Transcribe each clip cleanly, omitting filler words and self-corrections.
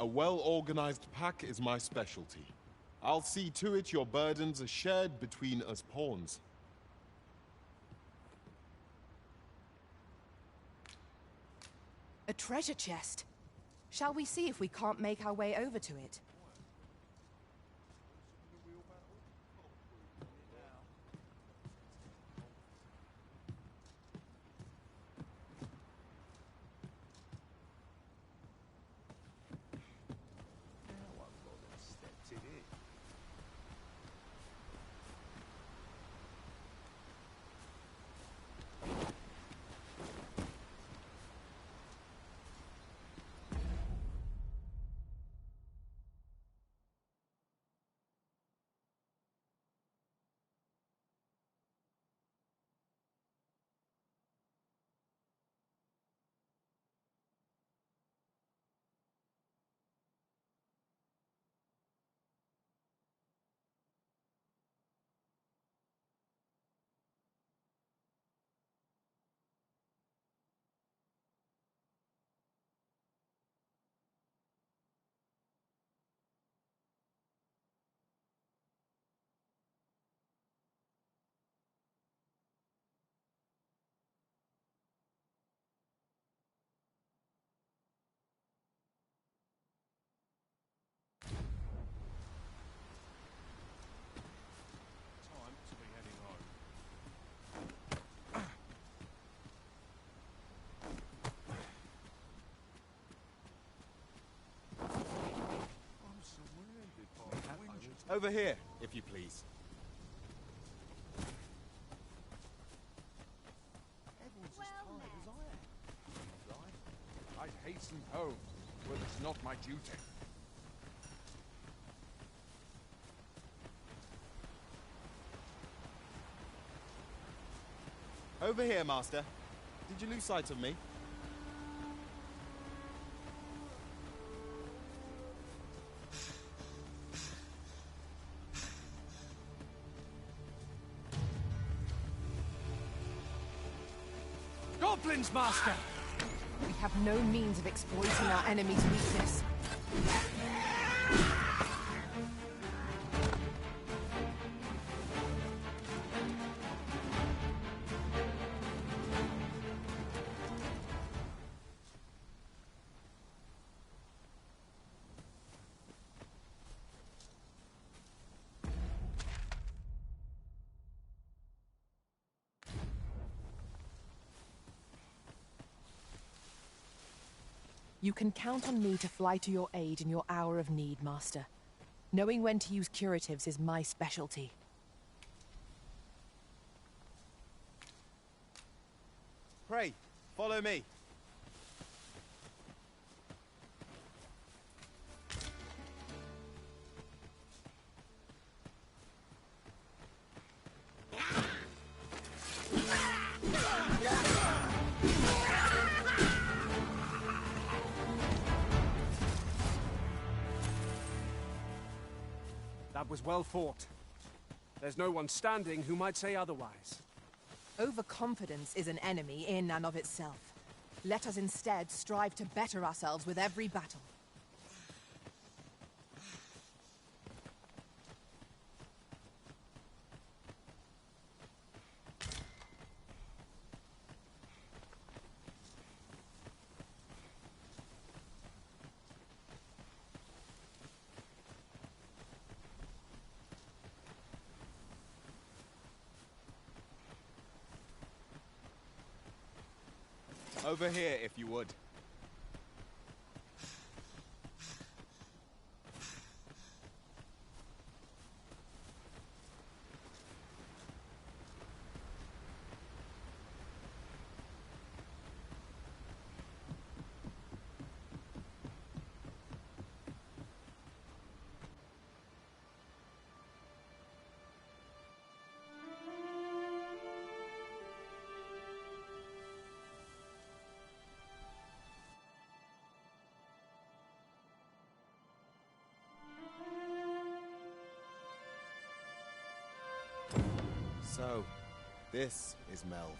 A well-organized pack is my specialty. I'll see to it your burdens are shared between us pawns. A treasure chest. Shall we see if we can't make our way over to it? Over here, if you please. Everyone's as tired as I am. I'd hasten home, but it's not my duty. Over here, Master. Did you lose sight of me? Goblins, Master! We have no means of exploiting our enemy's weakness. You can count on me to fly to your aid in your hour of need, Master. Knowing when to use curatives is my specialty. Pray, follow me. That was well fought. There's no one standing who might say otherwise. Overconfidence is an enemy in and of itself. Let us instead strive to better ourselves with every battle. Over here, if you would. So, this is Melv.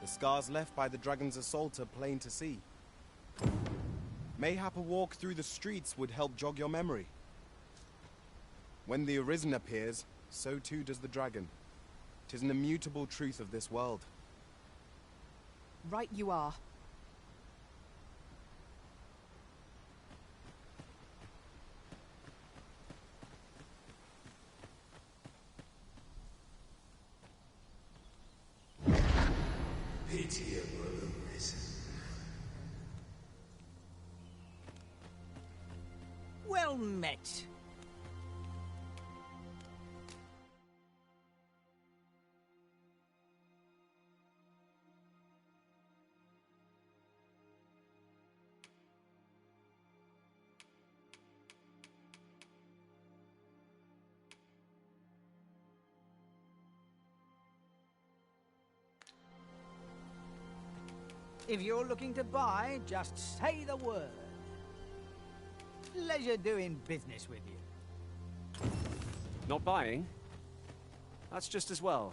The scars left by the dragon's assault are plain to see. Mayhap a walk through the streets would help jog your memory. When the Arisen appears, so too does the dragon. 'Tis an immutable truth of this world. Right you are. Pitiable Arisen. Well met. If you're looking to buy, just say the word. Pleasure doing business with you. Not buying? That's just as well.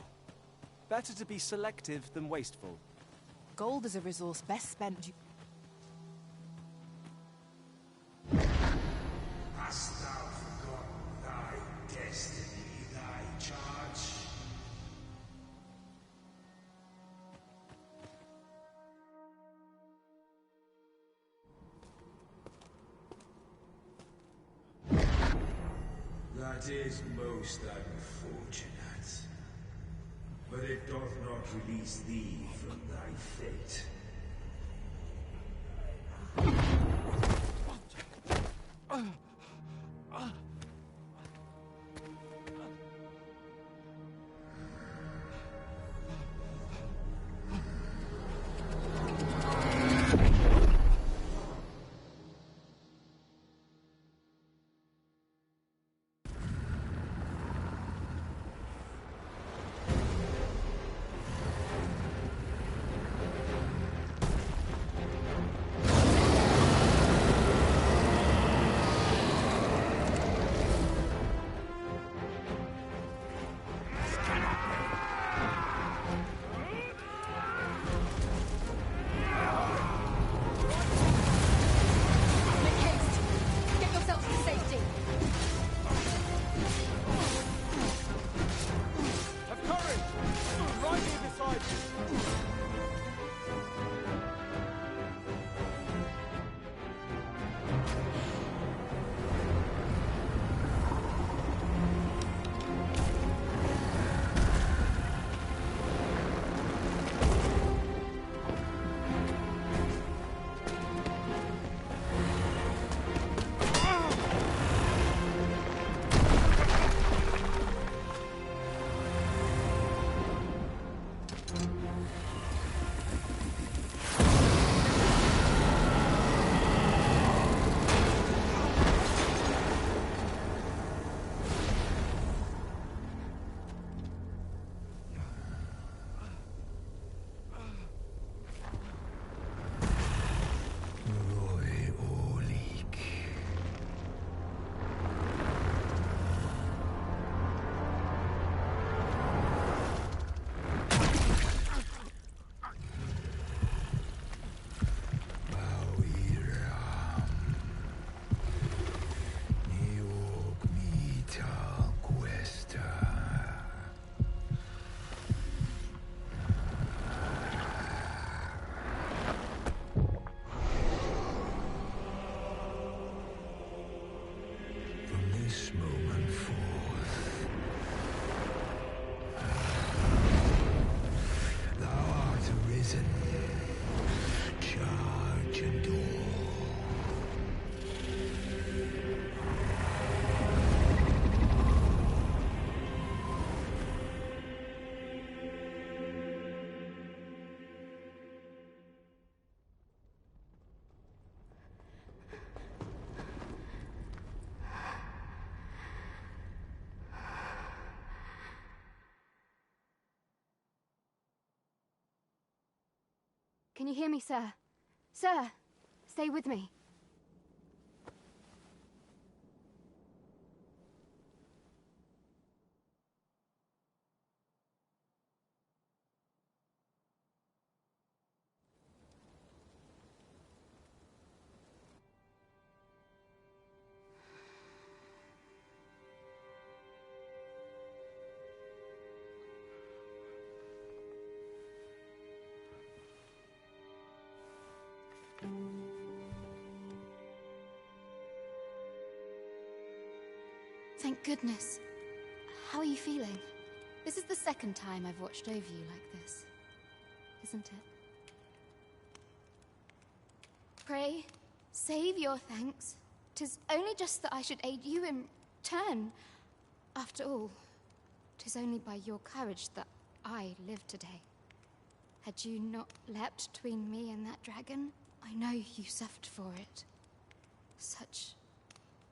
Better to be selective than wasteful. Gold is a resource best spent. Hast thou forgotten thy destiny, thy charge? That is most unfortunate. But it doth not release thee from thy fate. Make haste! Get yourselves to safety! Have courage! I'm right here beside you! Can you hear me, sir? Sir, stay with me. Thank goodness. How are you feeling? This is the second time I've watched over you like this, isn't it? Pray, save your thanks. 'Tis only just that I should aid you in turn. After all, 'tis only by your courage that I live today. Had you not leapt between me and that dragon, I know you suffered for it. Such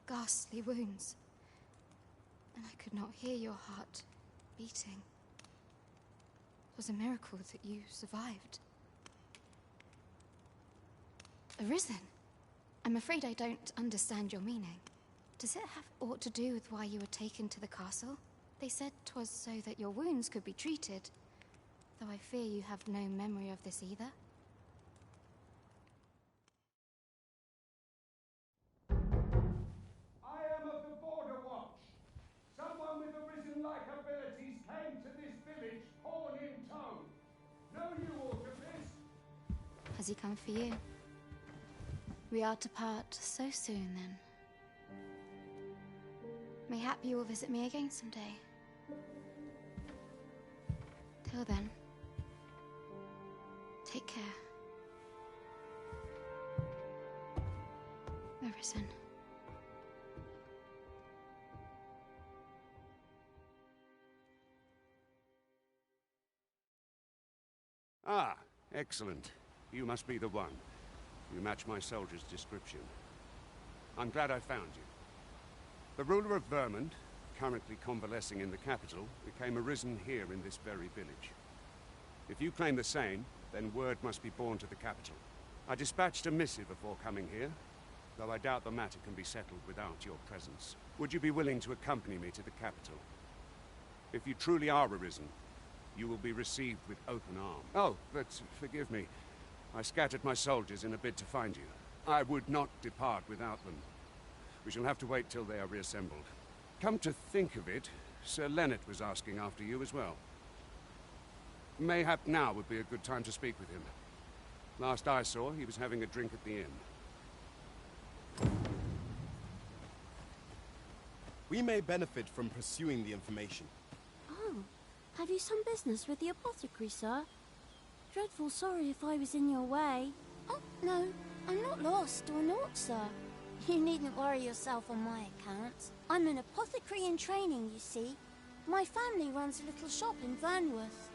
ghastly wounds. And I could not hear your heart beating. It was a miracle that you survived. Arisen? I'm afraid I don't understand your meaning. Does it have aught to do with why you were taken to the castle? They said 'twas so that your wounds could be treated, though I fear you have no memory of this either. I am of the Border Watch. Someone with Arisen-like abilities came to this village, horn in tow. Know you aught of this? Has he come for you? We are to part so soon, then. Mayhap you will visit me again someday. Till then, take care. Arisen. Ah, excellent. You must be the one. You match my soldier's description. I'm glad I found you. The ruler of Vermont, currently convalescing in the capital, became arisen here in this very village. If you claim the same, then word must be borne to the capital. I dispatched a missive before coming here, though I doubt the matter can be settled without your presence. Would you be willing to accompany me to the capital? If you truly are arisen, you will be received with open arms. Oh, but forgive me. I scattered my soldiers in a bid to find you. I would not depart without them. We shall have to wait till they are reassembled. Come to think of it, Sir Leonard was asking after you as well. Mayhap now would be a good time to speak with him. Last I saw, he was having a drink at the inn. We may benefit from pursuing the information. Oh, have you some business with the apothecary, sir? Dreadful sorry if I was in your way. Oh, no, I'm not lost or naught, sir. You needn't worry yourself on my account. I'm an apothecary in training, you see. My family runs a little shop in Vernworth.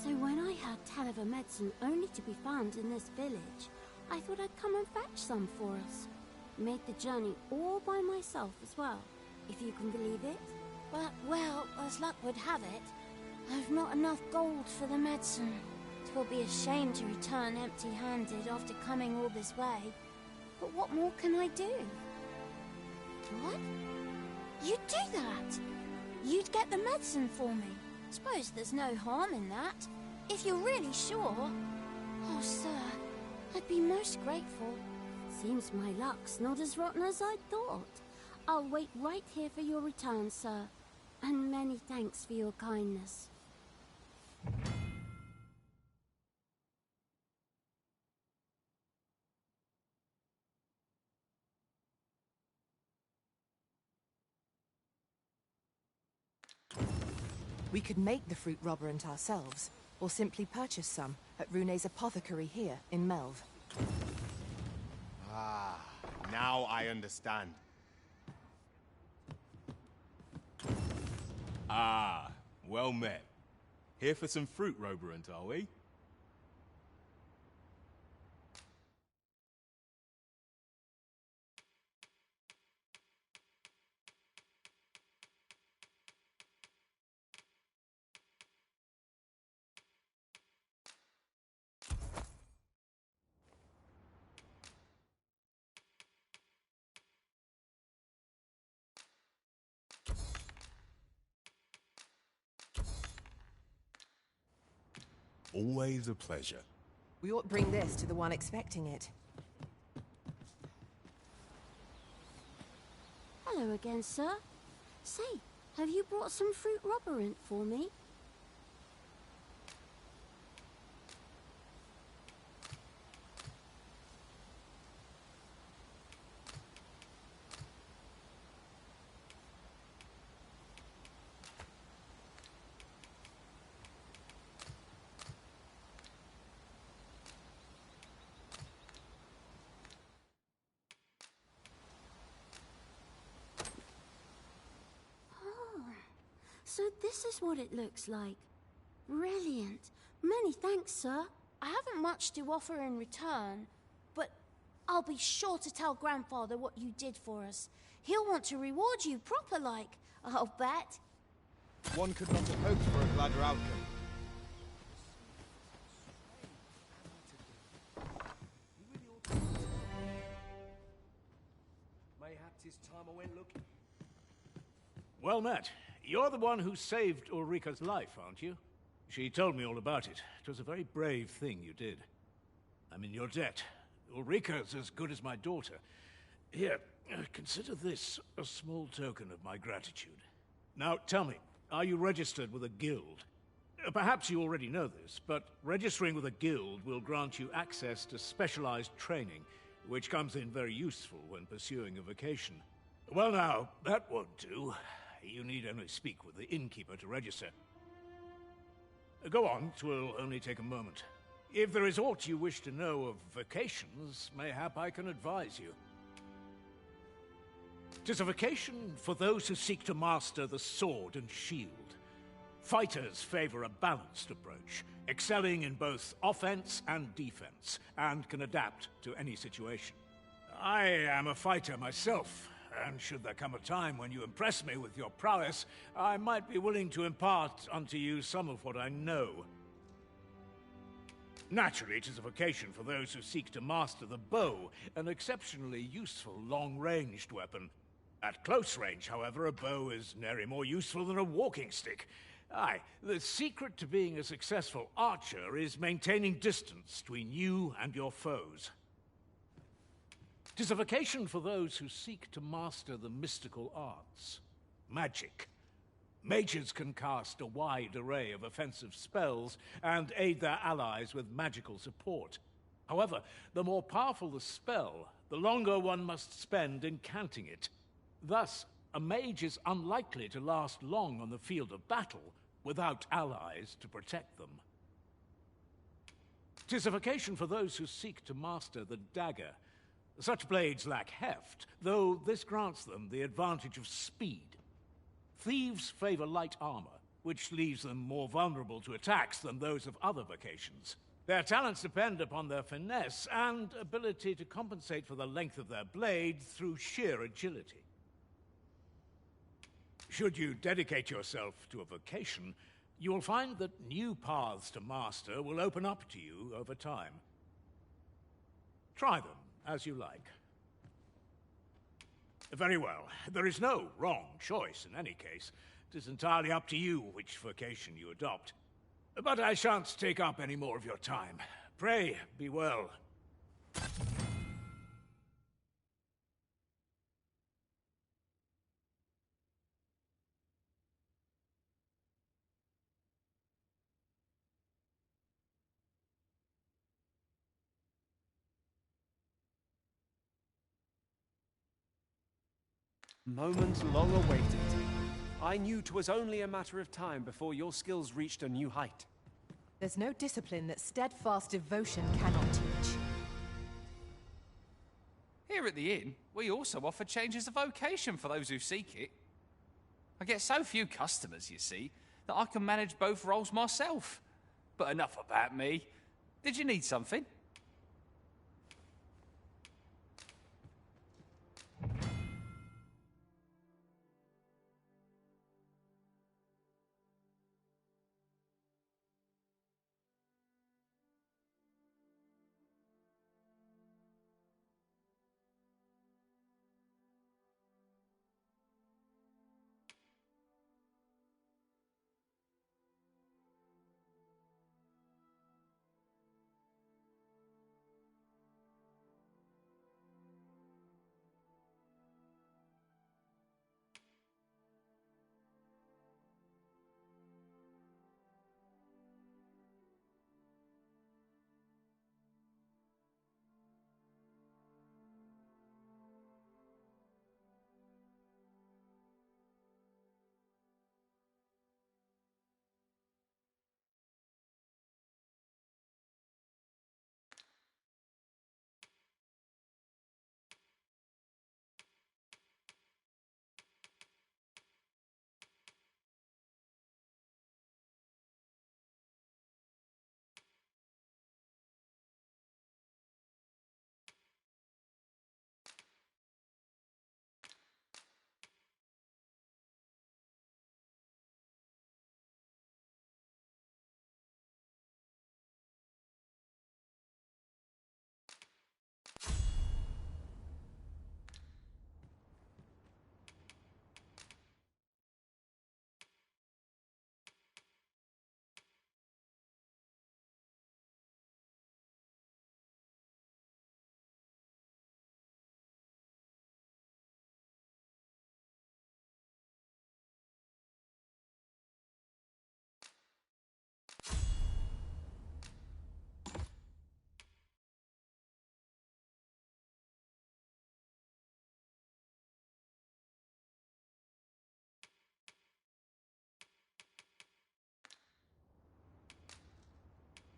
So when I heard tell of a medicine only to be found in this village, I thought I'd come and fetch some for us. Made the journey all by myself as well, if you can believe it. But, well, as luck would have it, I've not enough gold for the medicine. 'Twill be a shame to return empty-handed after coming all this way. But what more can I do? What? You'd do that? You'd get the medicine for me? Suppose there's no harm in that. If you're really sure. Oh, sir, I'd be most grateful. Seems my luck's not as rotten as I thought. I'll wait right here for your return, sir. And many thanks for your kindness. We could make the fruit robberant ourselves, or simply purchase some at Rune's apothecary here in Melve. Ah, now I understand. Ah, well met. Here for some fruit roberant, are we? Always a pleasure. We ought to bring this to the one expecting it. Hello again, sir. Say, have you brought some fruit robberant for me? So this is what it looks like. Brilliant. Many thanks, sir. I haven't much to offer in return, but I'll be sure to tell Grandfather what you did for us. He'll want to reward you proper like, I'll bet. One could not have hoped for a gladder outcome. Mayhaps it's time I went looking. Well met. You're the one who saved Ulrika's life, aren't you? She told me all about it. It was a very brave thing you did. I'm in your debt. Ulrika's as good as my daughter. Here, consider this a small token of my gratitude. Now, tell me, are you registered with a guild? Perhaps you already know this, but registering with a guild will grant you access to specialized training, which comes in very useful when pursuing a vocation. Well now, that won't do. You need only speak with the innkeeper to register. Go on, 'twill only take a moment. If there is aught you wish to know of vocations, mayhap I can advise you. 'Tis a vocation for those who seek to master the sword and shield. Fighters favor a balanced approach, excelling in both offense and defense, and can adapt to any situation. I am a fighter myself, and should there come a time when you impress me with your prowess, I might be willing to impart unto you some of what I know. Naturally, it is a vocation for those who seek to master the bow, an exceptionally useful long-ranged weapon. At close range, however, a bow is nary more useful than a walking stick. Aye, the secret to being a successful archer is maintaining distance between you and your foes. 'Tis a vocation for those who seek to master the mystical arts. Magic. Mages can cast a wide array of offensive spells and aid their allies with magical support. However, the more powerful the spell, the longer one must spend incanting it. Thus, a mage is unlikely to last long on the field of battle without allies to protect them. 'Tis a vocation for those who seek to master the dagger. Such blades lack heft, though this grants them the advantage of speed. Thieves favor light armor, which leaves them more vulnerable to attacks than those of other vocations. Their talents depend upon their finesse and ability to compensate for the length of their blade through sheer agility. Should you dedicate yourself to a vocation, you will find that new paths to master will open up to you over time. Try them as you like. Very well. There is no wrong choice in any case. It is entirely up to you which vocation you adopt. But I shan't take up any more of your time. Pray, be well. Moment long awaited. I knew 'twas only a matter of time before your skills reached a new height. There's no discipline that steadfast devotion cannot teach. Here at the inn, we also offer changes of vocation for those who seek it. I get so few customers, you see, that I can manage both roles myself. But enough about me. Did you need something?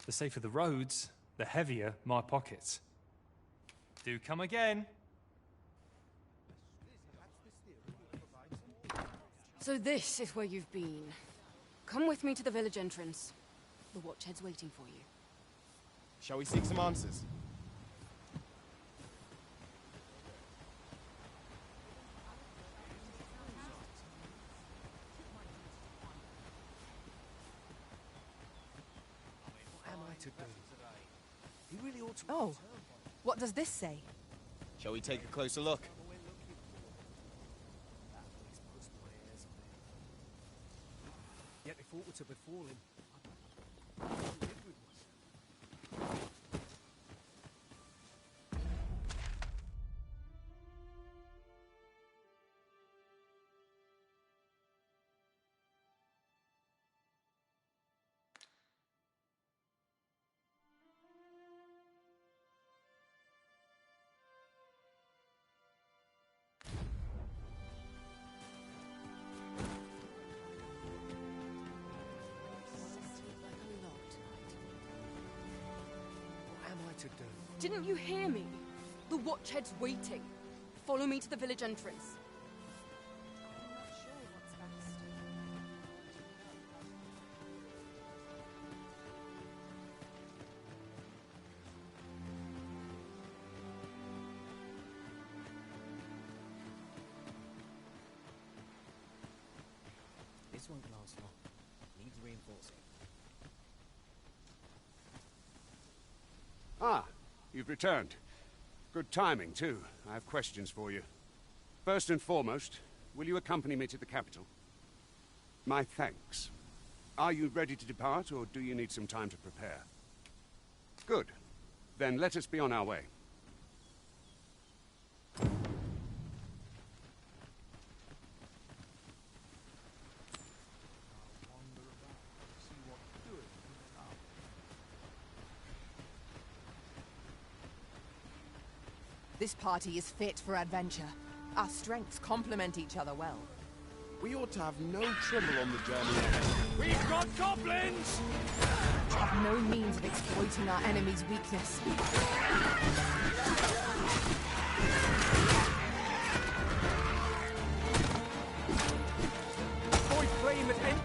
The safer the roads, the heavier my pockets. Do come again. So this is where you've been. Come with me to the village entrance. The Watchhead's waiting for you. Shall we seek some answers? What am I to do? He really ought to... Oh, what does this say? Shall we take a closer look? Yet if aught were to befall him... To do. Didn't you hear me? The Watchhead's waiting. Follow me to the village entrance. This won't last long. Needs reinforcing. Ah, you've returned. Good timing, too. I have questions for you. First and foremost, will you accompany me to the capital? My thanks. Are you ready to depart, or do you need some time to prepare? Good. Then let us be on our way. This party is fit for adventure. Our strengths complement each other well. We ought to have no trouble on the journey ahead. We've got goblins! We have no means of exploiting our enemy's weakness. Avoid flame at any...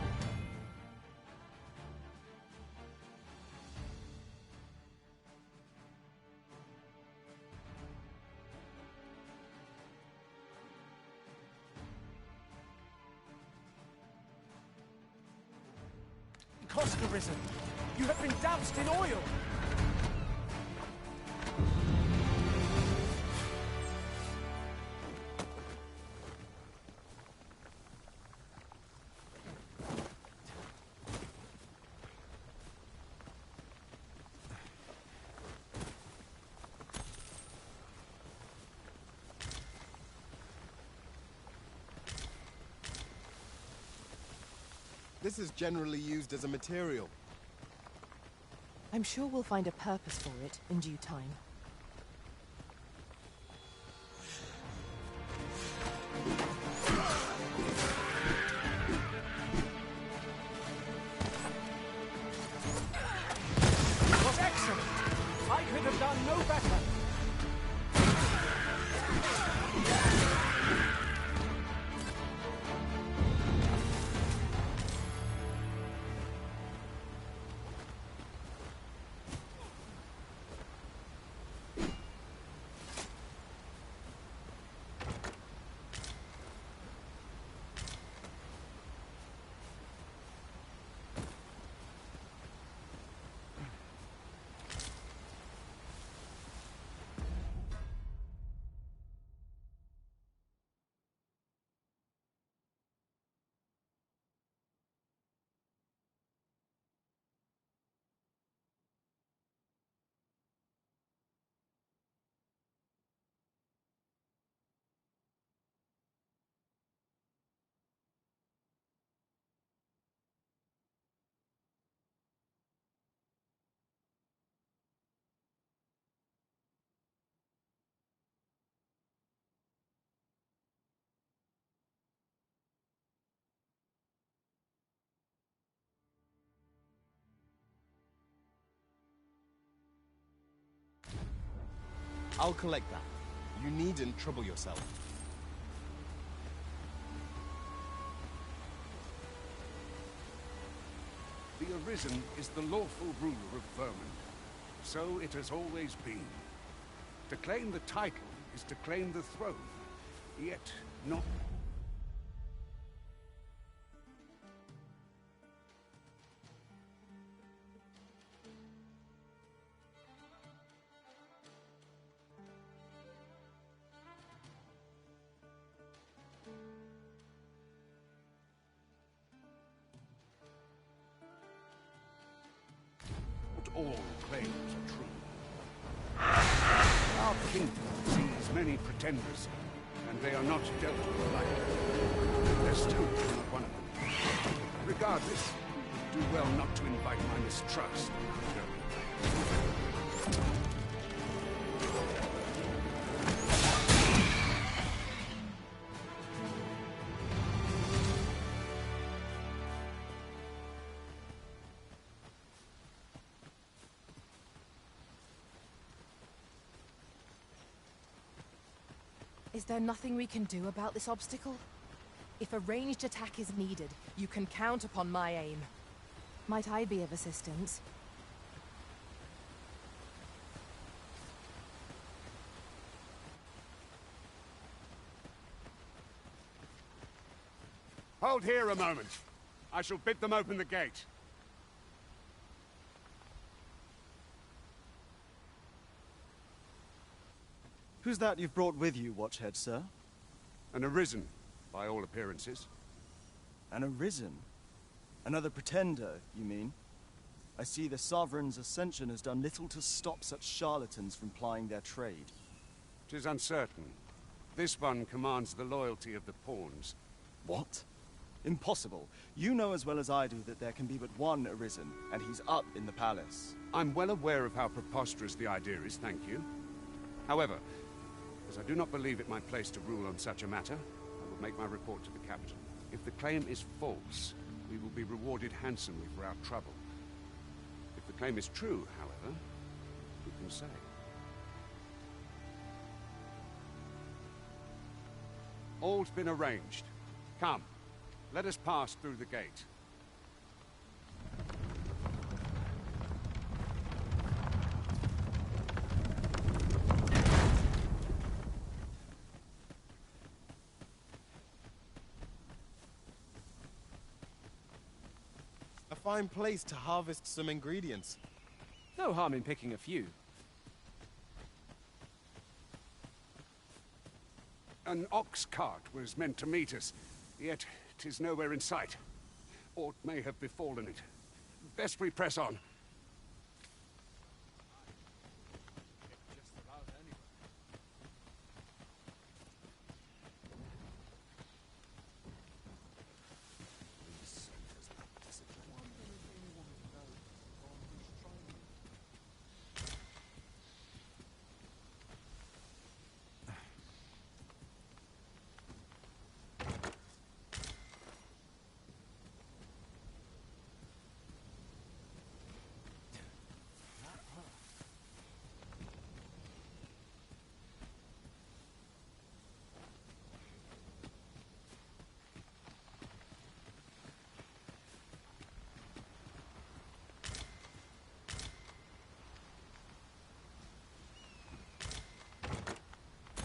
Costa risen. You have been doused in oil. This is generally used as a material. I'm sure we'll find a purpose for it in due time. It was excellent. I could have done no better. I'll collect that. You needn't trouble yourself. The Arisen is the lawful ruler of Vermont. So it has always been. To claim the title is to claim the throne, yet not... Not all claims are true. Our kingdom sees many pretenders, and they are not dealt with lightly. There's still not one of them. Regardless, do well not to invite my mistrust. Is there nothing we can do about this obstacle? If a ranged attack is needed, you can count upon my aim. Might I be of assistance? Hold here a moment. I shall bid them open the gate. Who's that you've brought with you, Watchhead, sir? An Arisen, by all appearances. An Arisen? Another pretender, you mean? I see the Sovereign's ascension has done little to stop such charlatans from plying their trade. 'Tis uncertain. This one commands the loyalty of the pawns. What? Impossible. You know as well as I do that there can be but one Arisen, and he's up in the palace. I'm well aware of how preposterous the idea is, thank you. However, as I do not believe it my place to rule on such a matter, I will make my report to the capital. If the claim is false, we will be rewarded handsomely for our trouble. If the claim is true, however, who can say? All's been arranged. Come, let us pass through the gate. A fine place to harvest some ingredients. No harm in picking a few. An ox cart was meant to meet us, yet 'tis nowhere in sight. Aught may have befallen it. Best we press on.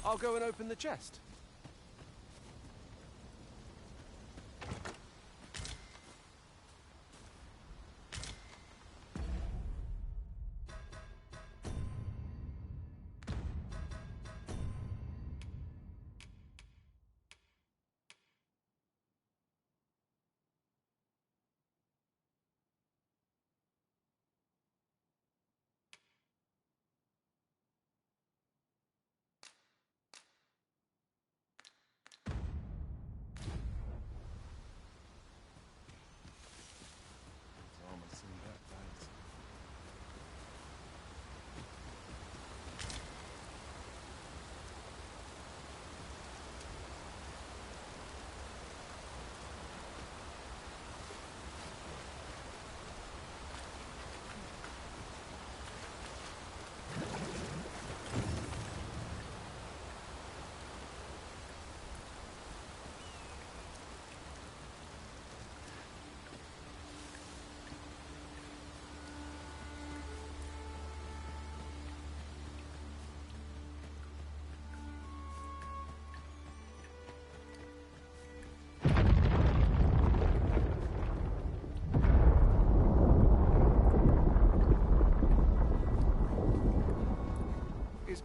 I'll go and open the chest.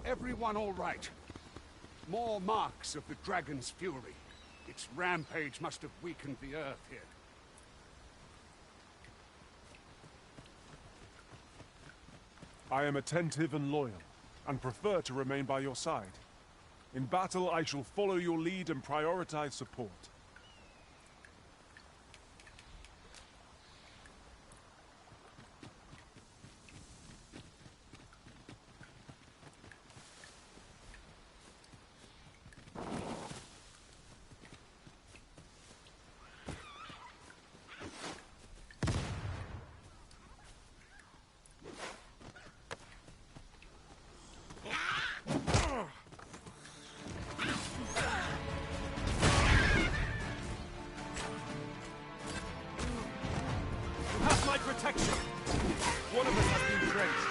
everyone all right? More marks of the dragon's fury. Its rampage must have weakened the earth here. I am attentive and loyal, and prefer to remain by your side. In battle, I shall follow your lead and prioritize support. Protection! One of us has been drenched.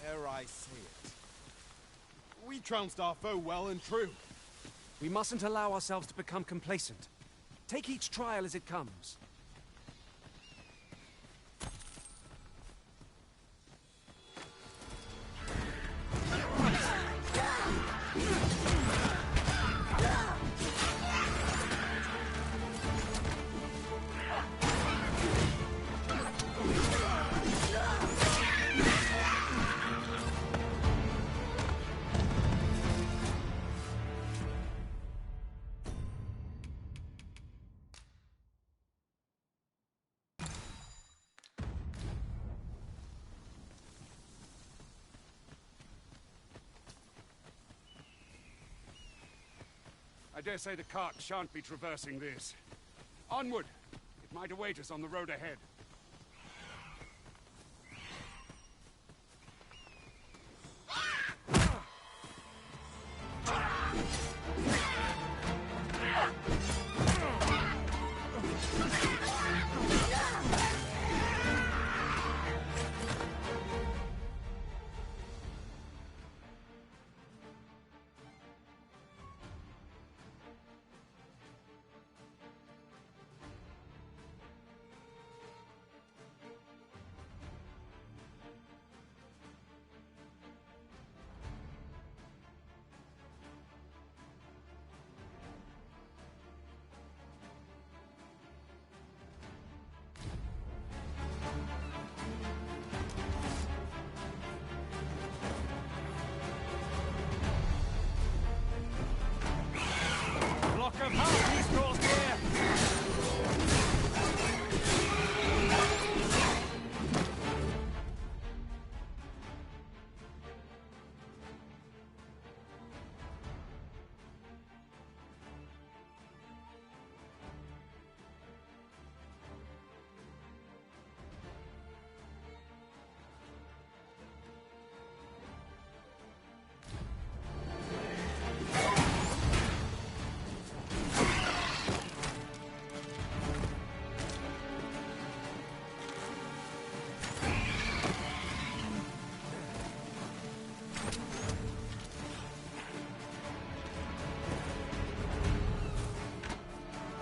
Dare I say it? We trounced our foe well and true. We mustn't allow ourselves to become complacent. Take each trial as it comes. I dare say the cart shan't be traversing this. Onward! It might await us on the road ahead.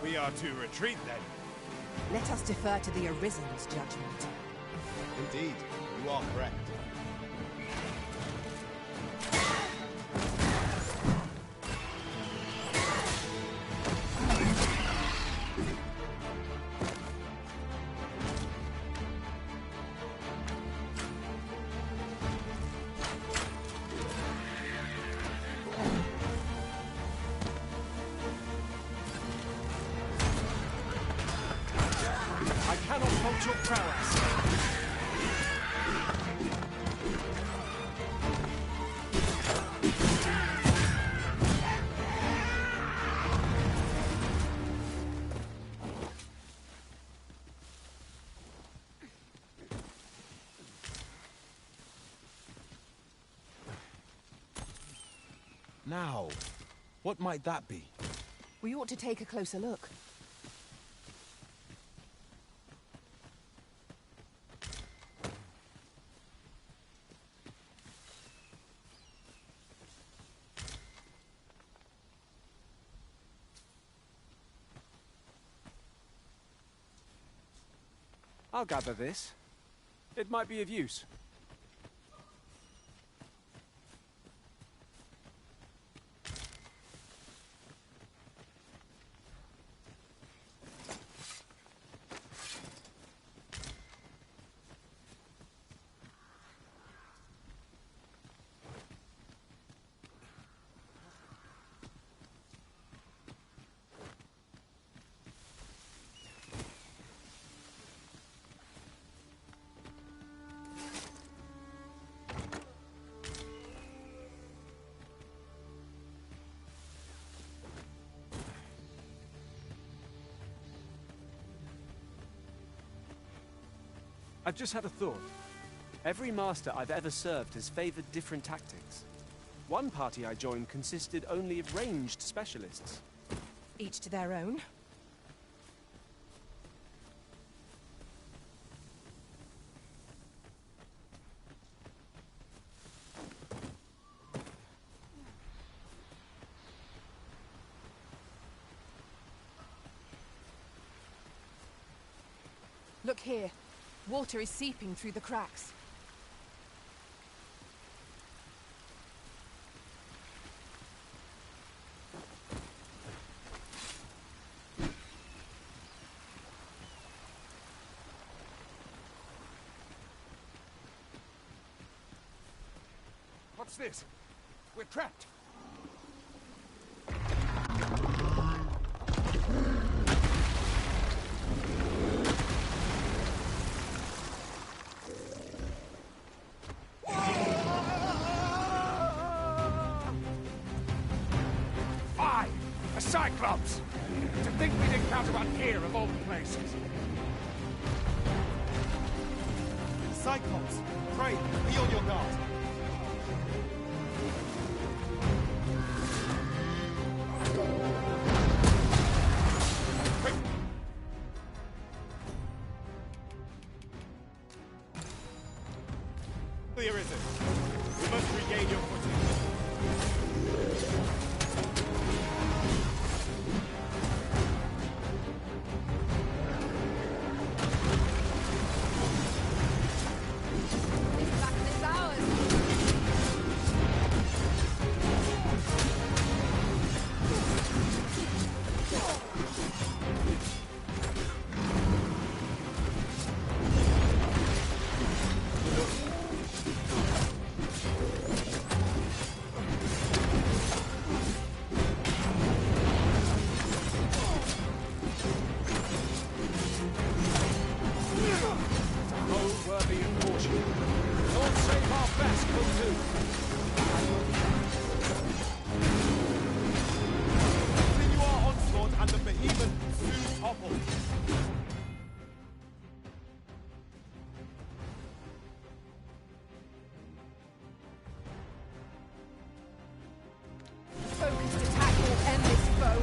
We are to retreat, then. Let us defer to the Arisen's judgment. Indeed, you are correct. I cannot fault your prowess. Now, what might that be? We ought to take a closer look. I'll gather this. It might be of use. I've just had a thought. Every master I've ever served has favored different tactics. One party I joined consisted only of ranged specialists. Each to their own. Look here. Water is seeping through the cracks. What's this? We're trapped. A Cyclops! To think we'd encounter one here of all places. Cyclops! Pray, be on your guard! Clear is it? We must regain your footing. Focused attack will end this foe.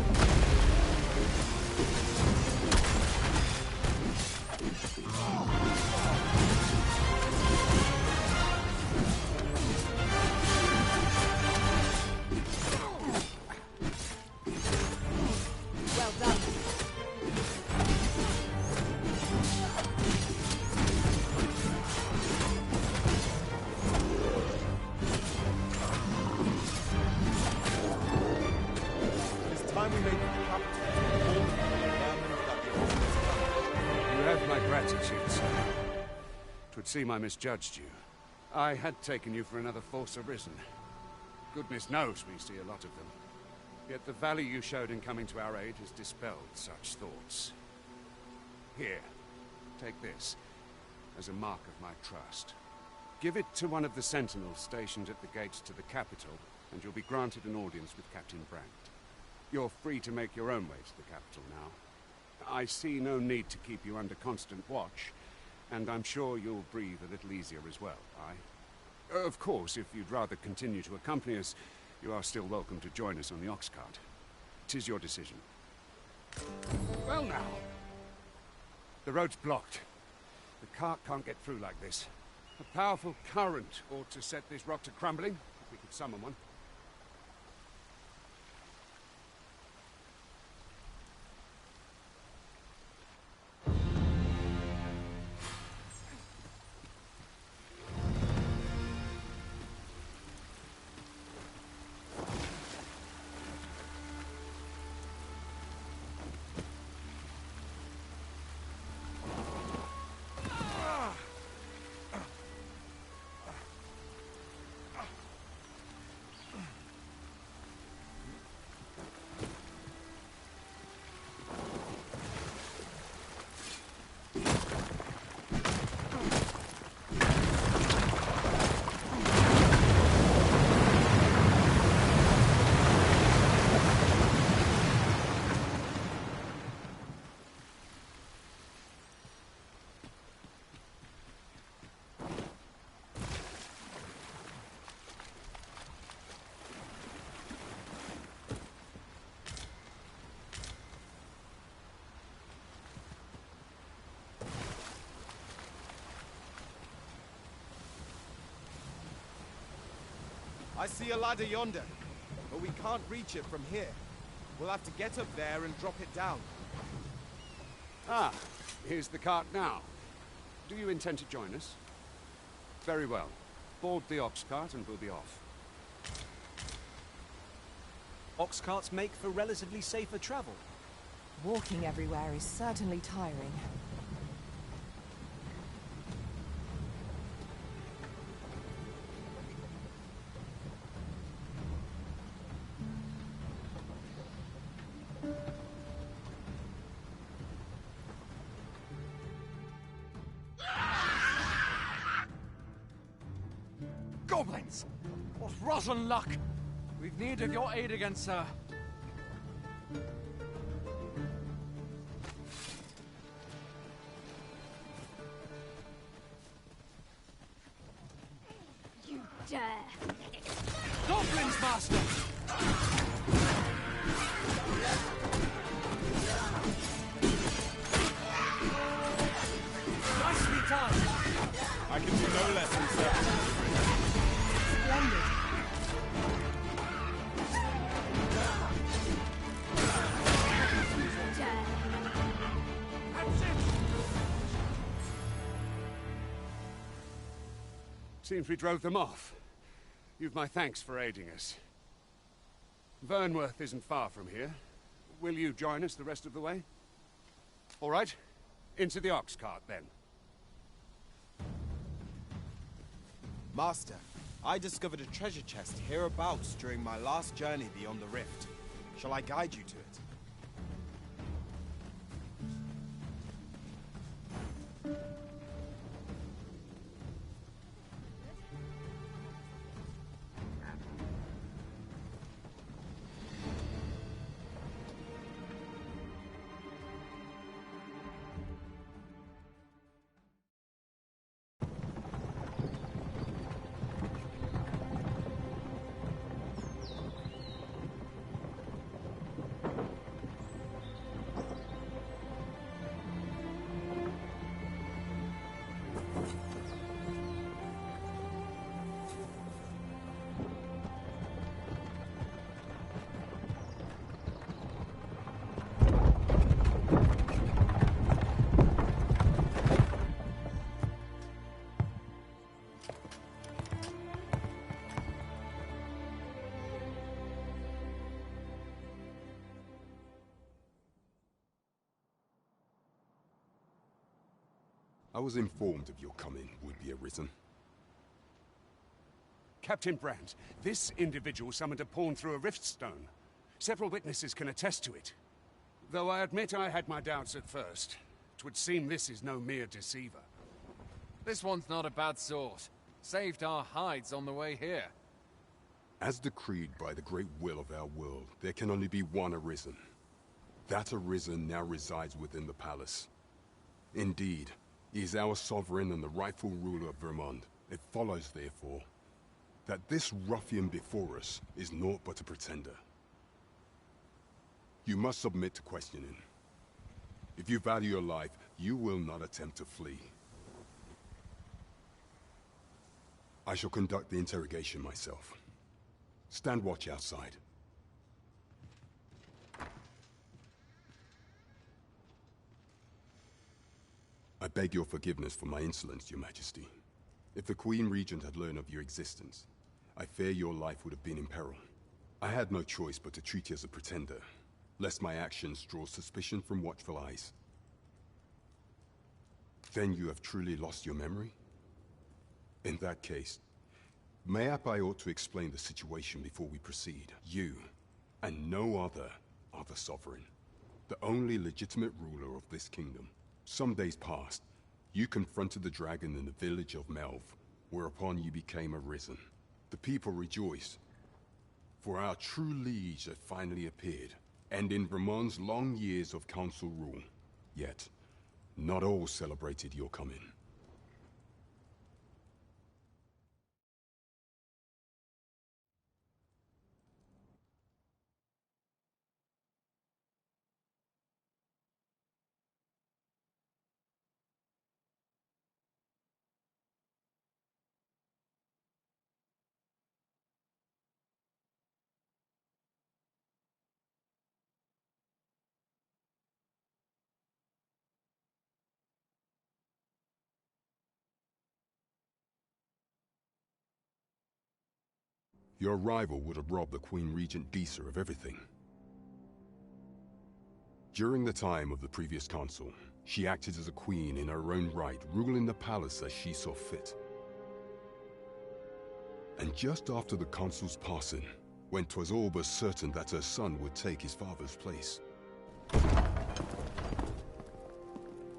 Well done. My gratitude, sir. 'Twould seem I misjudged you. I had taken you for another Force Arisen. Goodness knows we see a lot of them. Yet the value you showed in coming to our aid has dispelled such thoughts. Here, take this, as a mark of my trust. Give it to one of the sentinels stationed at the gates to the capital, and you'll be granted an audience with Captain Brandt. You're free to make your own way to the capital now. I see no need to keep you under constant watch, and I'm sure you'll breathe a little easier as well, aye? Of course, if you'd rather continue to accompany us, you are still welcome to join us on the ox cart. 'Tis your decision. Well now. The road's blocked. The cart can't get through like this. A powerful current ought to set this rock to crumbling, if we could summon one. I see a ladder yonder, but we can't reach it from here. We'll have to get up there and drop it down. Ah, here's the cart now. Do you intend to join us? Very well. Board the ox cart and we'll be off. Ox carts make for relatively safer travel. Walking everywhere is certainly tiring. Goblins! What rotten luck! We've need of your aid again, sir. You dare! Goblins, master! Nicely done! I can do no less than sir. Splendid. Seems we drove them off. You've my thanks for aiding us. Vernworth isn't far from here. Will you join us the rest of the way? All right. Into the ox cart, then. Master, I discovered a treasure chest hereabouts during my last journey beyond the rift. Shall I guide you to it? I was informed of your coming would be arisen. Captain Brandt, this individual summoned a pawn through a rift stone. Several witnesses can attest to it. Though I admit I had my doubts at first. 'Twould seem this is no mere deceiver. This one's not a bad sort. Saved our hides on the way here. As decreed by the great will of our world, there can only be one arisen. That arisen now resides within the palace. Indeed, he is our sovereign and the rightful ruler of Vermont. It follows, therefore, that this ruffian before us is naught but a pretender. You must submit to questioning. If you value your life, you will not attempt to flee. I shall conduct the interrogation myself. Stand watch outside. I beg your forgiveness for my insolence, Your Majesty. If the Queen Regent had learned of your existence, I fear your life would have been in peril. I had no choice but to treat you as a pretender, lest my actions draw suspicion from watchful eyes. Then you have truly lost your memory? In that case, mayhap I ought to explain the situation before we proceed. You, and no other, are the sovereign, the only legitimate ruler of this kingdom. Some days past, you confronted the dragon in the village of Melv, whereupon you became arisen. The people rejoiced, for our true liege had finally appeared, ending Vermont's long years of council rule. Yet, not all celebrated your coming. Your arrival would have robbed the Queen Regent Disa of everything. During the time of the previous consul, she acted as a queen in her own right, ruling the palace as she saw fit. And just after the consul's passing, when 'twas all but certain that her son would take his father's place,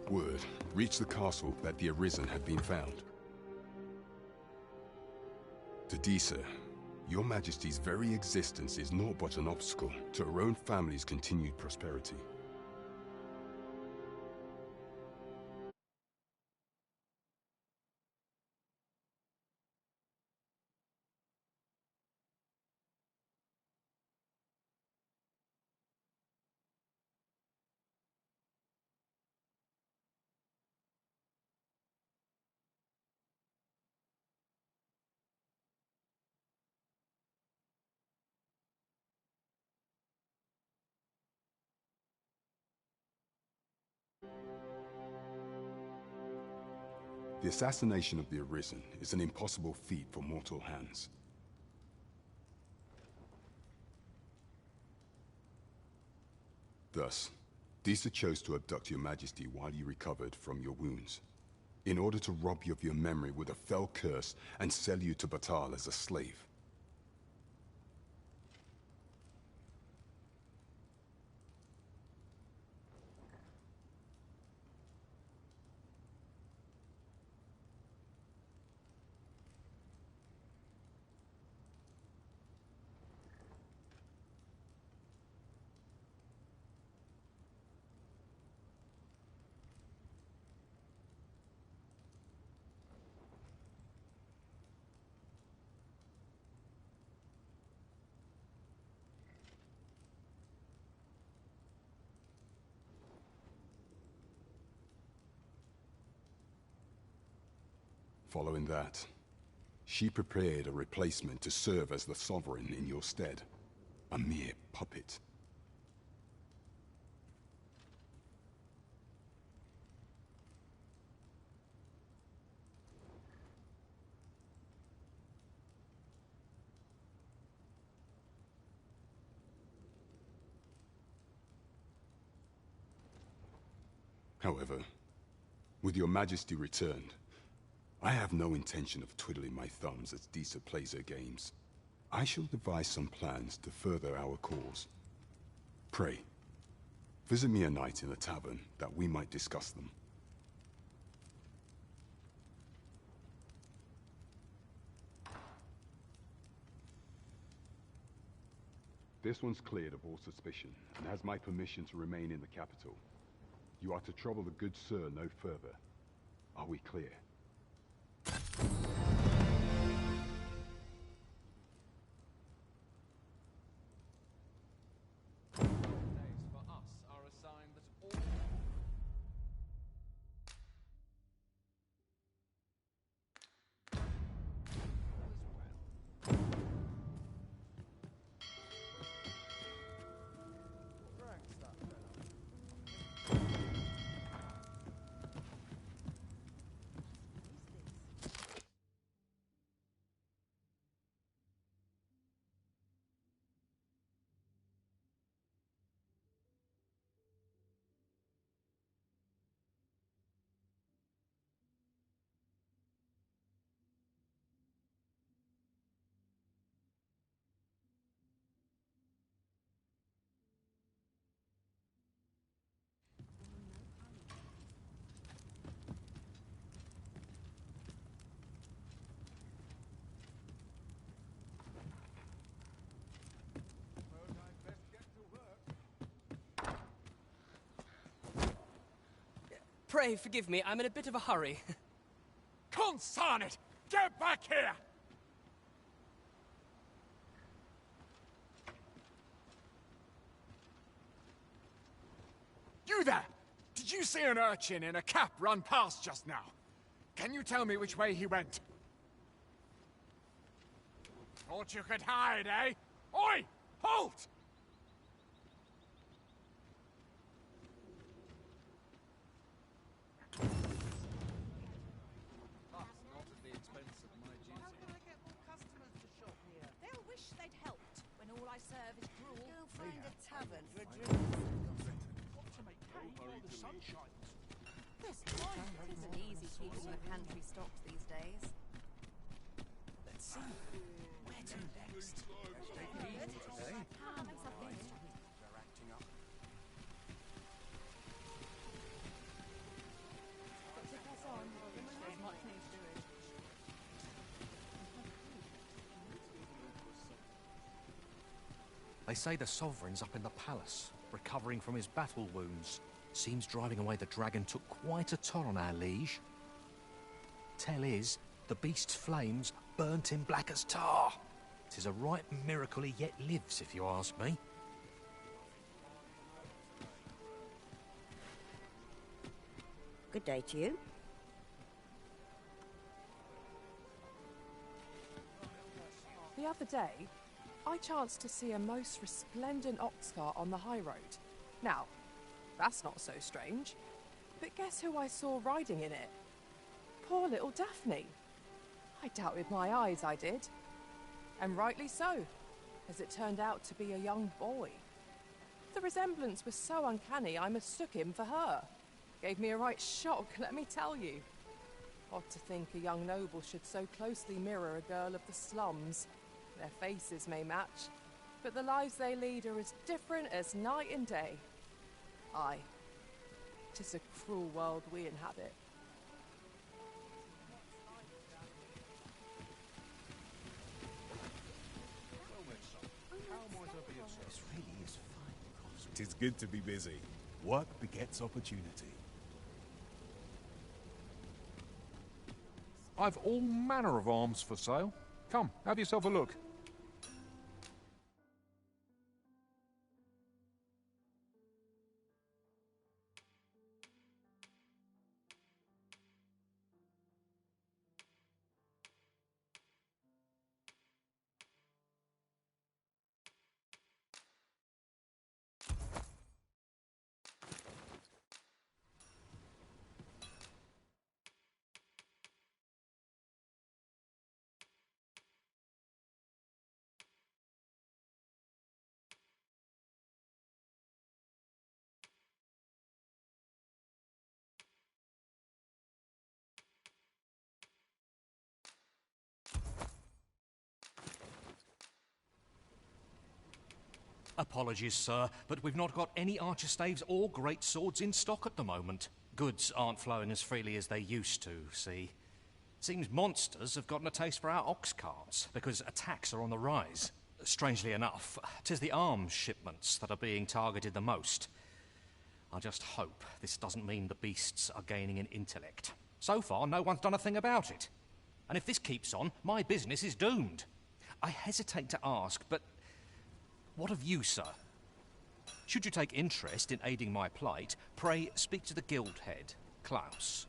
word reached the castle that the Arisen had been found. To Disa, your Majesty's very existence is naught but an obstacle to her own family's continued prosperity. The assassination of the Arisen is an impossible feat for mortal hands. Thus, Disa chose to abduct your Majesty while you recovered from your wounds, in order to rob you of your memory with a fell curse and sell you to Batal as a slave. Following that, she prepared a replacement to serve as the Sovereign in your stead. A mere puppet. However, with your Majesty returned, I have no intention of twiddling my thumbs as Disa plays her games. I shall devise some plans to further our cause. Pray, visit me a night in the tavern that we might discuss them. This one's cleared of all suspicion and has my permission to remain in the capital. You are to trouble the good sir no further. Are we clear? Pray forgive me, I'm in a bit of a hurry. Consign it! Get back here! You there! Did you see an urchin in a cap run past just now? Can you tell me which way he went? Thought you could hide, eh? Oi! Halt! tavern for a drink. It isn't easy keeping the pantry stocked these days. Let's see. Where to next? Let's take it easy today. They're acting up. They say the Sovereign's up in the palace, recovering from his battle wounds. Seems driving away the dragon took quite a toll on our liege. Tell is, the beast's flames burnt him black as tar. 'Tis a right miracle he yet lives, if you ask me. Good day to you. The other day, I chanced to see a most resplendent ox cart on the high road. Now, that's not so strange. But guess who I saw riding in it? Poor little Daphne. I doubted my eyes, I did. And rightly so, as it turned out to be a young boy. The resemblance was so uncanny I mistook him for her. Gave me a right shock, let me tell you. Odd to think a young noble should so closely mirror a girl of the slums. Their faces may match, but the lives they lead are as different as night and day. Aye, 'tis a cruel world we inhabit. This really is fine. 'Tis good to be busy. Work begets opportunity. I've all manner of arms for sale. Come, have yourself a look. Apologies, sir, but we've not got any archer staves or great swords in stock at the moment. Goods aren't flowing as freely as they used to, see. Seems monsters have gotten a taste for our ox carts, because attacks are on the rise. Strangely enough, 'tis the arms shipments that are being targeted the most. I just hope this doesn't mean the beasts are gaining in intellect. So far, no one's done a thing about it. And if this keeps on, my business is doomed. I hesitate to ask, but what of you, sir? Should you take interest in aiding my plight, pray speak to the guild head, Klaus.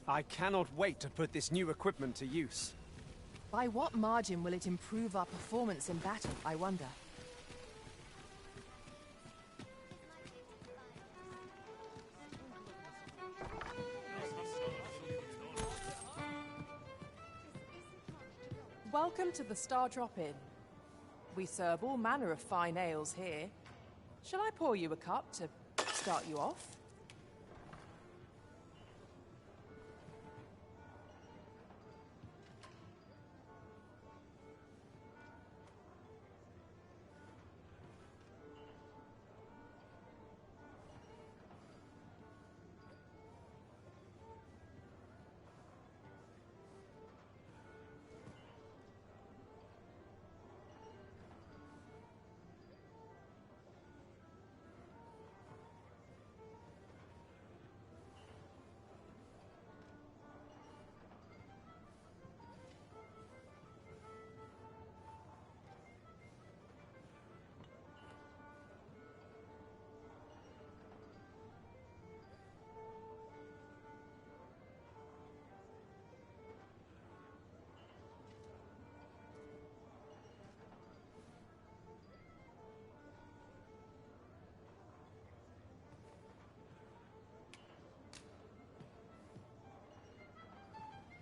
I cannot wait to put this new equipment to use. By what margin will it improve our performance in battle, I wonder? Welcome to the Star Drop Inn. We serve all manner of fine ales here. Shall I pour you a cup to start you off?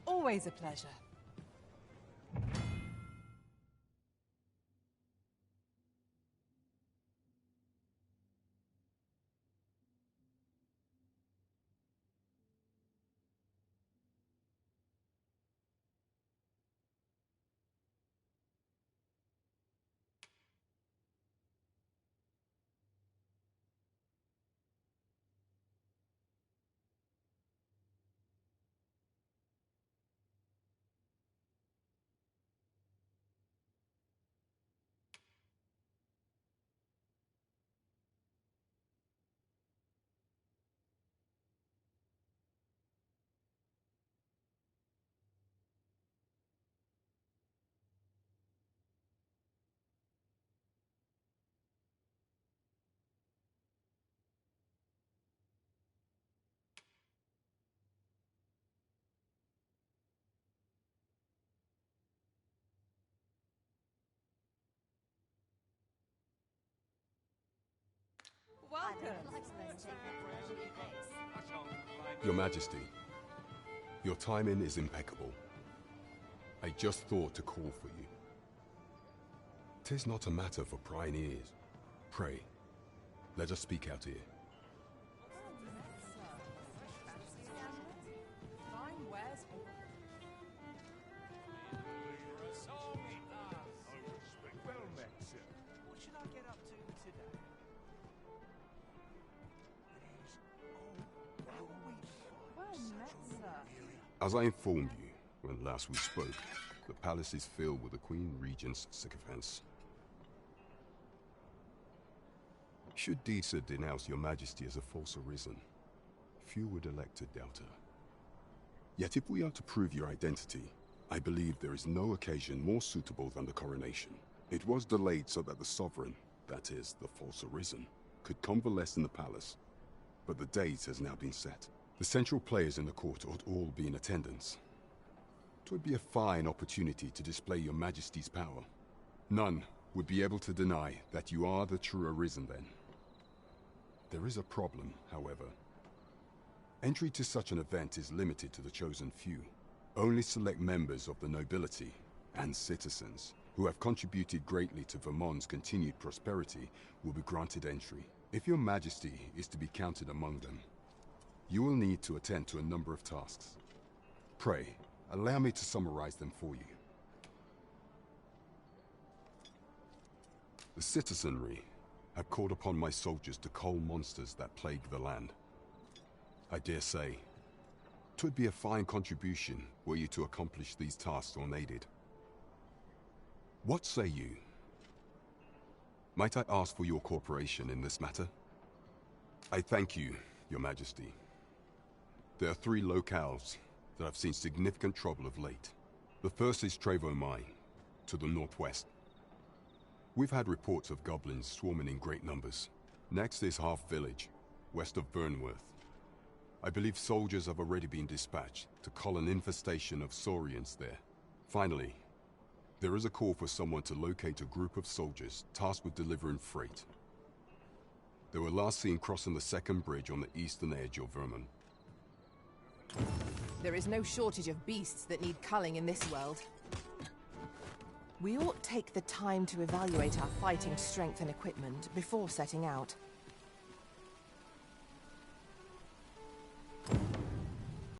Always a pleasure. Your Majesty, your timing is impeccable. I just thought to call for you. 'Tis not a matter for prying ears. Pray, let us speak out here. What should I get up to today? As I informed you when last we spoke, the palace is filled with the Queen Regent's sycophants. Should Disa denounce your Majesty as a false arisen, few would elect to doubt her. Yet if we are to prove your identity, I believe there is no occasion more suitable than the coronation. It was delayed so that the sovereign, that is, the false arisen, could convalesce in the palace, but the date has now been set. The central players in the court ought all be in attendance. 'Twould be a fine opportunity to display your Majesty's power. None would be able to deny that you are the true arisen then. There is a problem, however. Entry to such an event is limited to the chosen few. Only select members of the nobility and citizens who have contributed greatly to Vermont's continued prosperity will be granted entry. If your Majesty is to be counted among them, you will need to attend to a number of tasks. Pray, allow me to summarize them for you. The citizenry have called upon my soldiers to cull monsters that plague the land. I dare say, 'twould be a fine contribution were you to accomplish these tasks unaided. What say you? Might I ask for your cooperation in this matter? I thank you, Your Majesty. There are 3 locales that have seen significant trouble of late. The first is Trevo Mine, to the northwest. We've had reports of goblins swarming in great numbers. Next is Half Village, west of Burnworth. I believe soldiers have already been dispatched to cull an infestation of saurians there. Finally, there is a call for someone to locate a group of soldiers tasked with delivering freight. They were last seen crossing the second bridge on the eastern edge of Vermont. There is no shortage of beasts that need culling in this world. We ought take the time to evaluate our fighting strength and equipment before setting out.